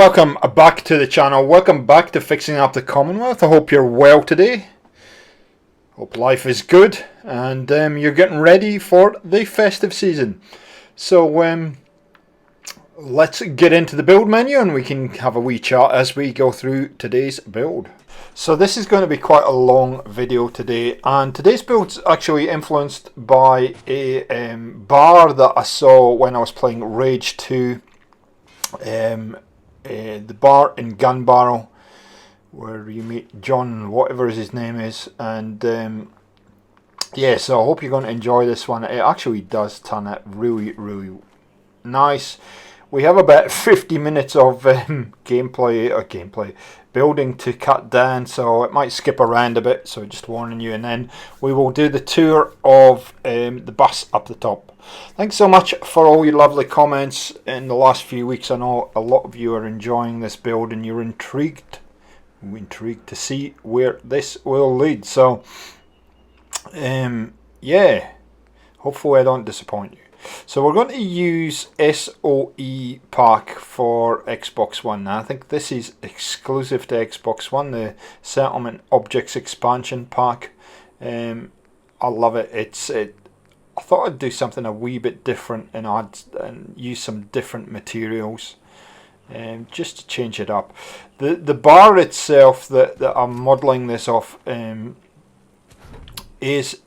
welcome back to the channel. Welcome back to Fixing Up the Commonwealth. I hope you're well today. Hope life is good and you're getting ready for the festive season. So let's get into the build menu and we can have a wee chat as we go through today's build. So this is going to be quite a long video today, and today's build's actually influenced by a bar that I saw when I was playing Rage 2. The bar in Gun Barrel where you meet John, whatever his name is, and yeah, so I hope you're going to enjoy this one. It actually does turn out really nice. We have about 50 minutes of gameplay building to cut down, so it might skip around a bit, so just warning you, and then we will do the tour of the bus up the top. Thanks so much for all your lovely comments in the last few weeks. I know a lot of you are enjoying this build and you're intrigued to see where this will lead, so yeah, hopefully I don't disappoint you. So we're going to use SOE pack for Xbox One. Now I think this is exclusive to Xbox One, the Settlement Objects Expansion pack. I love it. I thought I'd do something a wee bit different and use some different materials, just to change it up. The bar itself that I'm modelling this off does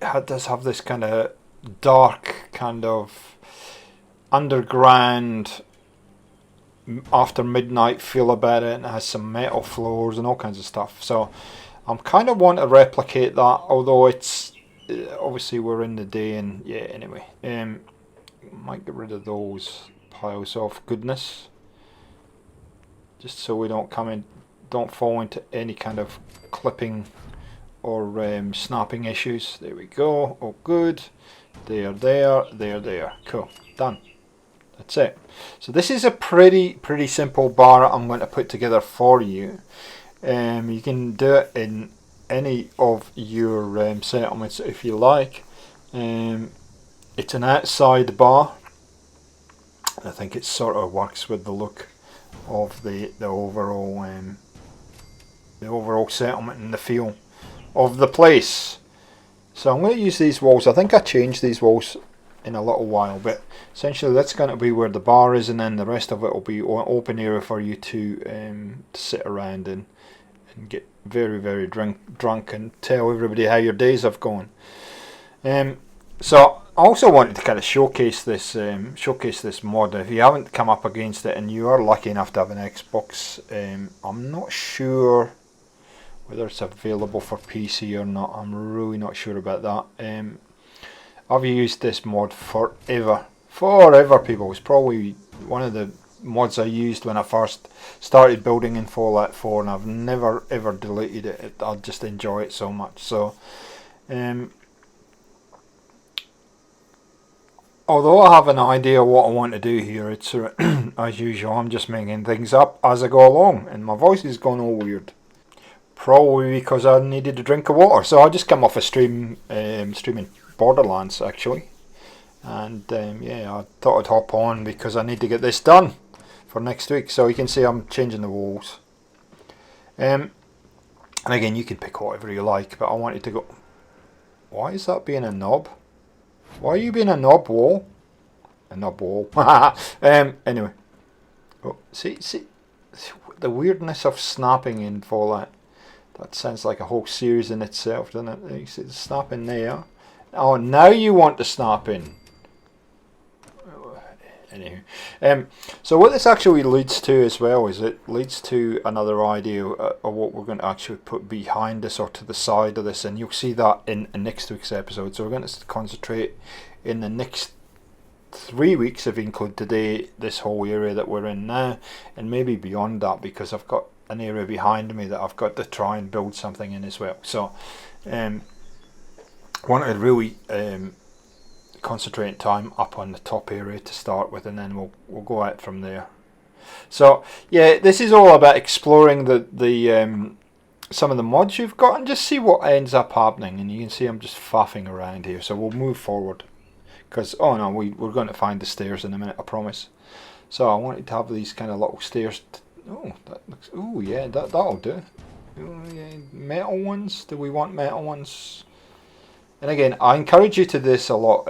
have this kind of dark, kind of underground after midnight feel about it, and it has some metal floors and all kinds of stuff. So I'm kind of want to replicate that, although it's obviously we're in the day, and yeah, anyway, might get rid of those piles of goodness just so we don't fall into any kind of clipping or snapping issues. There we go. Oh good. There. Cool. Done. That's it. So this is a pretty simple bar I'm going to put together for you. You can do it in any of your settlements if you like. It's an outside bar. I think it sort of works with the look of the overall settlement and the feel of the place. So I'm going to use these walls. I think I changed these walls in a little while, but essentially that's going to be where the bar is, and then the rest of it will be open area for you to sit around and get very drunk and tell everybody how your days have gone. So I also wanted to kind of showcase this mod. If you haven't come up against it and you are lucky enough to have an Xbox, I'm not sure whether it's available for PC or not. I'm really not sure about that. I've used this mod forever people. It's probably one of the mods I used when I first started building in Fallout 4, and I've never ever deleted it. I just enjoy it so much. So although I have an idea what I want to do here, it's as usual, I'm just making things up as I go along, and my voice is going all weird. Probably because I needed a drink of water. So I just come off a streaming Borderlands actually, and yeah, I thought I'd hop on because I need to get this done for next week. So you can see I'm changing the walls, and again you can pick whatever you like, but I wanted to go. Why is that being a knob? Why are you being a knob wall? A knob wall. Anyway, oh, see the weirdness of snapping in Fallout. That sounds like a whole series in itself, doesn't it? You see the snap in there. Oh, now you want to snap in. Anywho, so what this actually leads to as well is it leads to another idea of what we're going to actually put behind this or to the side of this, and you'll see that in next week's episode. So we're going to concentrate in the next 3 weeks, if you include today, this whole area that we're in now, and maybe beyond that, because I've got an area behind me that I've got to try and build something in as well. So I wanted to really concentrate time up on the top area to start with, and then we'll go out from there. So yeah, this is all about exploring the some of the mods you've got and just see what ends up happening. And you can see I'm just faffing around here, so we'll move forward because oh no, we're going to find the stairs in a minute, I promise. So I wanted to have these kind of little stairs. Oh, that looks. Oh yeah, that'll do. Oh, yeah. Metal ones. Do we want metal ones? And again, I encourage you to this a lot.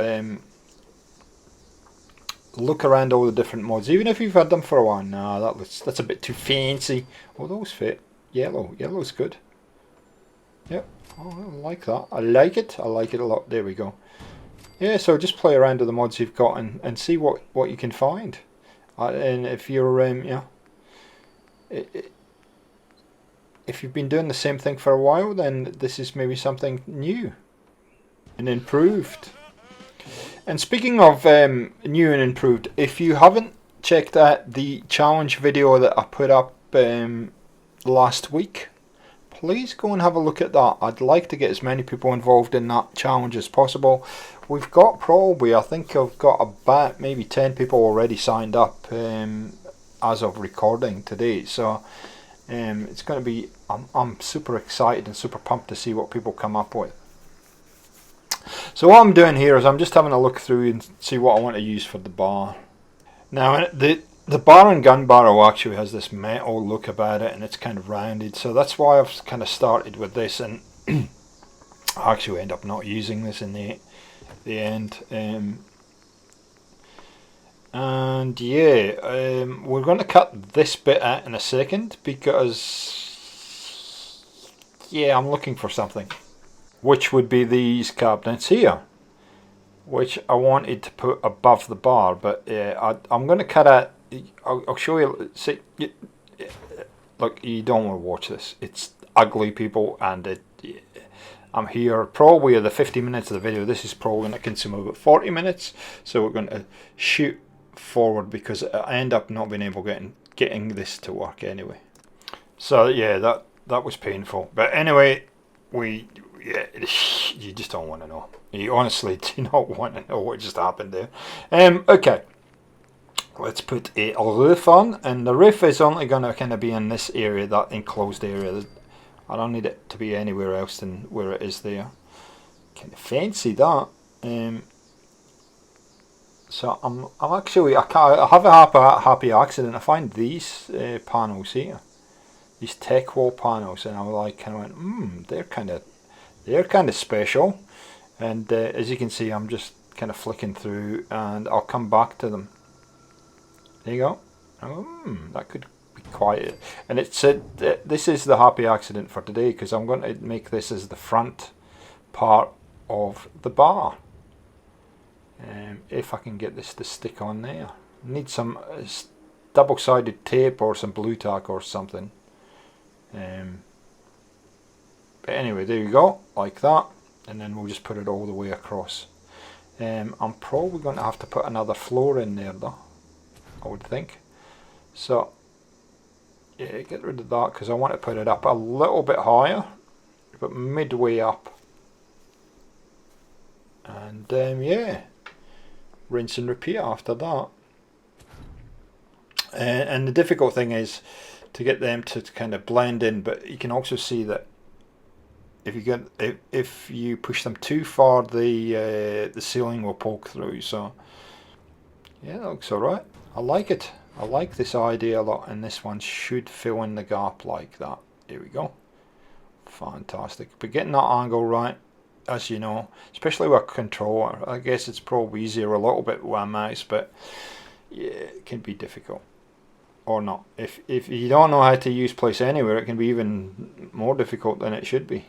Look around all the different mods, even if you've had them for a while. Nah, that's a bit too fancy. Oh, those fit. Yellow. Yellow's good. Yep. Oh, I like that. I like it. I like it a lot. There we go. Yeah, so just play around with the mods you've got and see what you can find. And if you're, if you've been doing the same thing for a while, then this is maybe something new and improved. And speaking of new and improved, if you haven't checked out the challenge video that I put up last week, please go and have a look at that. I'd like to get as many people involved in that challenge as possible. We've got probably, I think I've got about maybe 10 people already signed up as of recording today. So it's going to be, I'm super excited and super pumped to see what people come up with. So what I'm doing here is I'm just having a look through and see what I want to use for the bar. Now the bar and gun barrel actually has this metal look about it, and it's kind of rounded, so that's why I've kind of started with this, and I actually end up not using this in the end. And yeah, we're going to cut this bit out in a second because yeah, I'm looking for something, which would be these cabinets here, which I wanted to put above the bar, but I'm going to cut out. I'll show you. See, look, you don't want to watch this. It's ugly, people, and I'm here probably at the 50 minutes of the video. This is probably going to consume about 40 minutes, so we're going to shoot forward because I end up not being able getting this to work anyway. So yeah, that was painful. But anyway, you just don't want to know. You honestly do not want to know what just happened there. Okay. Let's put a roof on, and the roof is only going to kind of be in this area, that enclosed area. I don't need it to be anywhere else than where it is there. Kind of fancy that. So I'm actually, I have a happy accident. I find these panels here, these tech wall panels, and I like kind of went, they're kind of special. And as you can see, I'm just kind of flicking through, and I'll come back to them. There you go. That could be quite. And it said this is the happy accident for today, because I'm going to make this as the front part of the bar. If I can get this to stick on there, need some double-sided tape or some blue tack or something. But anyway, there you go, like that, and then we'll just put it all the way across. I'm probably going to have to put another floor in there though, I would think. So yeah, get rid of that because I want to put it up a little bit higher, but midway up. And yeah, rinse and repeat after that. And the difficult thing is to get them to kind of blend in, but you can also see that if you push them too far, the ceiling will poke through. So yeah, that looks alright. I like it. I like this idea a lot, and this one should fill in the gap like that. There we go. Fantastic. But getting that angle right, as you know, especially with a controller, I guess it's probably easier a little bit with a mouse, but yeah, it can be difficult. Or not. If you don't know how to use Place Anywhere, it can be even more difficult than it should be.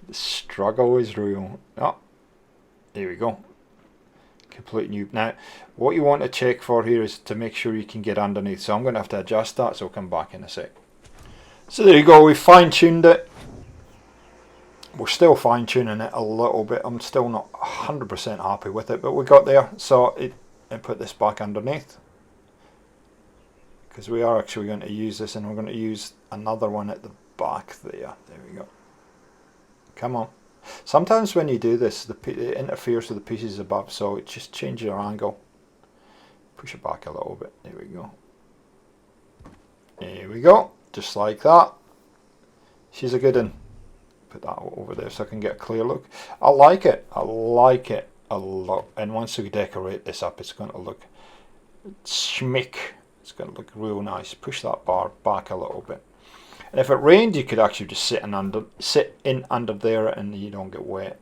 The struggle is real. Oh, there we go. Complete new. Now, what you want to check for here is to make sure you can get underneath. So I'm going to have to adjust that, so I'll come back in a sec. So there you go, we fine-tuned it. We're still fine-tuning it a little bit. I'm still not 100% happy with it, but we got there. So I put this back underneath, because we are actually going to use this, and we're going to use another one at the back there. There we go. Come on. Sometimes when you do this, it interferes with the pieces above, so it just changes your angle. Push it back a little bit. There we go. There we go. Just like that. She's a good one. Put that over there so I can get a clear look. I like it. I like it a lot. And once we decorate this up, it's going to look schmick. It's going to look real nice. Push that bar back a little bit. And if it rained, you could actually just sit in under there and you don't get wet.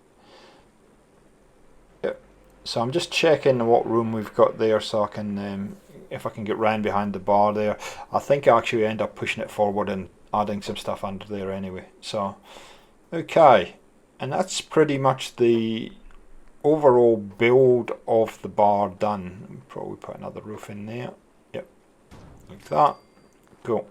Yep. So I'm just checking what room we've got there so I can, if I can get round behind the bar there. I think I actually end up pushing it forward and adding some stuff under there anyway. So, okay. And that's pretty much the overall build of the bar done. Probably put another roof in there. Yep. Like that. Cool.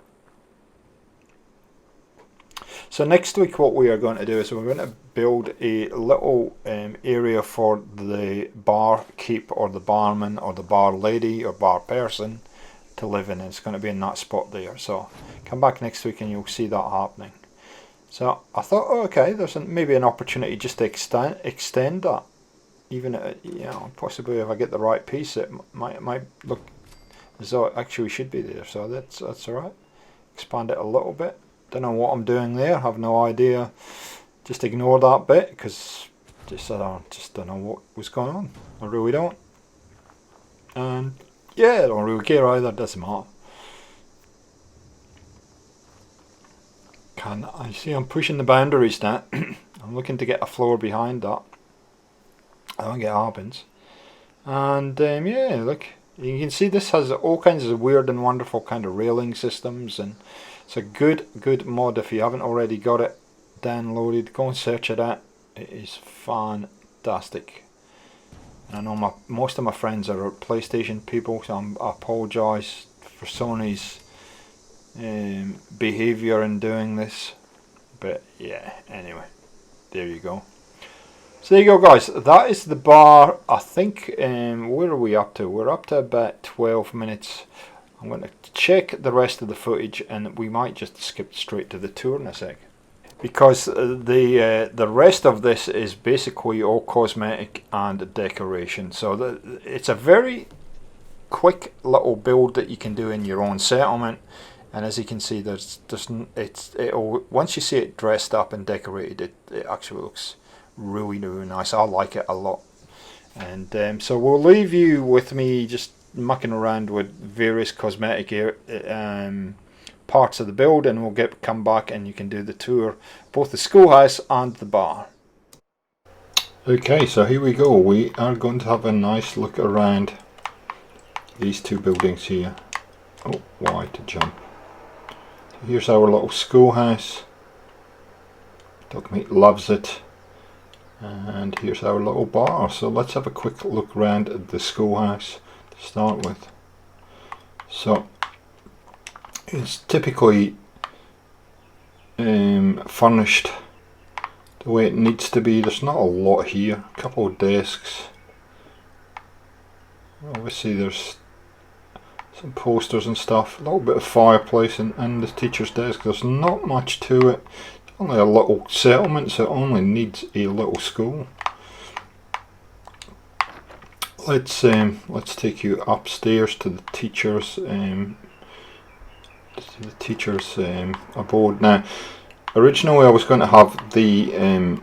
So next week what we are going to do is we're going to build a little area for the bar keep or the barman or the bar lady or bar person to live in. It's going to be in that spot there. So come back next week and you'll see that happening. So I thought, oh, okay, there's maybe an opportunity just to extend that. Even possibly if I get the right piece, it might look as though it actually should be there. So that's all right. Expand it a little bit. Don't know what I'm doing there. Have no idea. Just ignore that bit because just don't know what was going on. I really don't. And yeah, I don't really care either. Doesn't matter. Can I see I'm pushing the boundaries now? I'm looking to get a floor behind that. I don't get happens. And yeah, look, you can see this has all kinds of weird and wonderful kind of railing systems, and it's a good mod. If you haven't already got it downloaded, go and search it out. It is fantastic. And I know most of my friends are PlayStation people, so I apologise for Sony's behaviour in doing this. But yeah, anyway, there you go. So there you go, guys. That is the bar. I think, where are we up to? We're up to about 12 minutes. I'm going to check the rest of the footage and we might just skip straight to the tour in a sec. Because the rest of this is basically all cosmetic and decoration. So it's a very quick little build that you can do in your own settlement. And as you can see, once you see it dressed up and decorated, it actually looks really nice. I like it a lot. And so we'll leave you with me just mucking around with various cosmetic parts of the build, and we'll come back and you can do the tour, both the schoolhouse and the bar. Okay, so here we go. We are going to have a nice look around these two buildings here. Oh, why to jump. So here's our little schoolhouse. Dogmeat loves it. And here's our little bar. So let's have a quick look around at the schoolhouse to start with. So it's typically furnished the way it needs to be. There's not a lot here. A couple of desks. Obviously there's some posters and stuff. A little bit of fireplace and the teacher's desk. There's not much to it. Only a little settlement, so it only needs a little school. Let's take you upstairs to the teachers' abode. Now, originally I was going to have the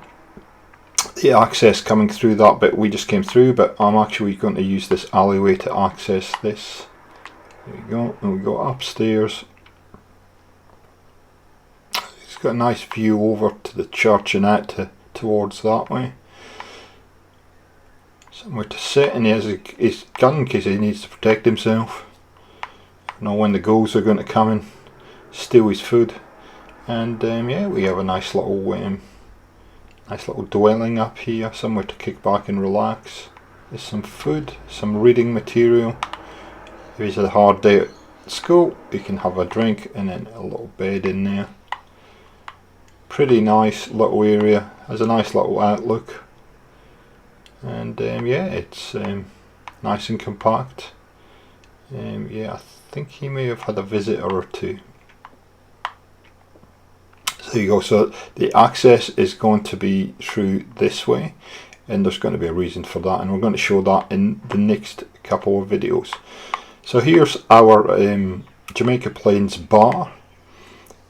access coming through that bit we just came through, but I'm actually going to use this alleyway to access this. There we go, and we go upstairs. It's got a nice view over to the church and out towards that way. Somewhere to sit, and he has his gun in case he needs to protect himself. Know when the ghouls are going to come and steal his food. And yeah, we have a nice little dwelling up here, somewhere to kick back and relax. There's some food, some reading material. If he's had a hard day at school, he can have a drink, and then a little bed in there. Pretty nice little area, has a nice little outlook. And yeah, it's nice and compact. Yeah, I think he may have had a visitor or two. So there you go. So the access is going to be through this way, and there's going to be a reason for that, and we're going to show that in the next couple of videos. So here's our Jamaica Plains bar.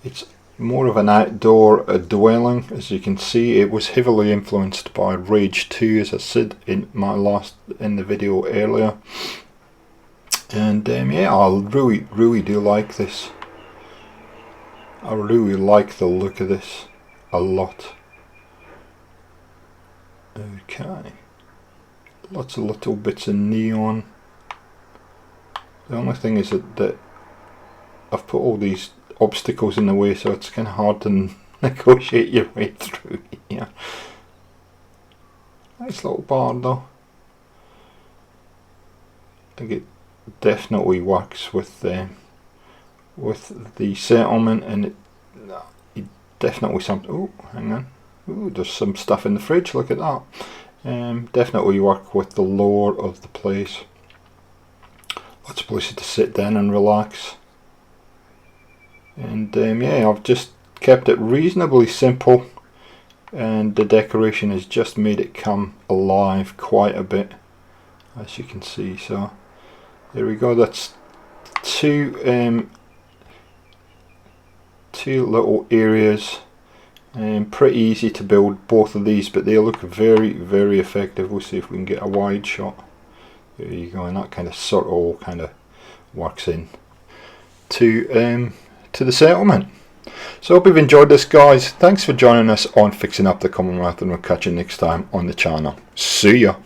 It's more of an outdoor dwelling. As you can see, it was heavily influenced by Rage 2, as I said in the video earlier. And yeah, I really do like this. I really like the look of this a lot. Okay, lots of little bits of neon. The only thing is that I've put all these obstacles in the way, so it's kind of hard to negotiate your way through here. Nice little bar though. I think it definitely works with the settlement, and it definitely something. Oh, hang on. Ooh, there's some stuff in the fridge. Look at that. Definitely work with the lore of the place. Lots of places to sit down and relax. And yeah, I've just kept it reasonably simple, and the decoration has just made it come alive quite a bit, as you can see. So there we go. That's two little areas. Pretty easy to build both of these, but they look very effective. We'll see if we can get a wide shot. There you go, and that kind of sort of all kind of works in to the settlement. So I hope you've enjoyed this, guys. Thanks for joining us on Fixing Up the Commonwealth, and we'll catch you next time on the channel. See ya.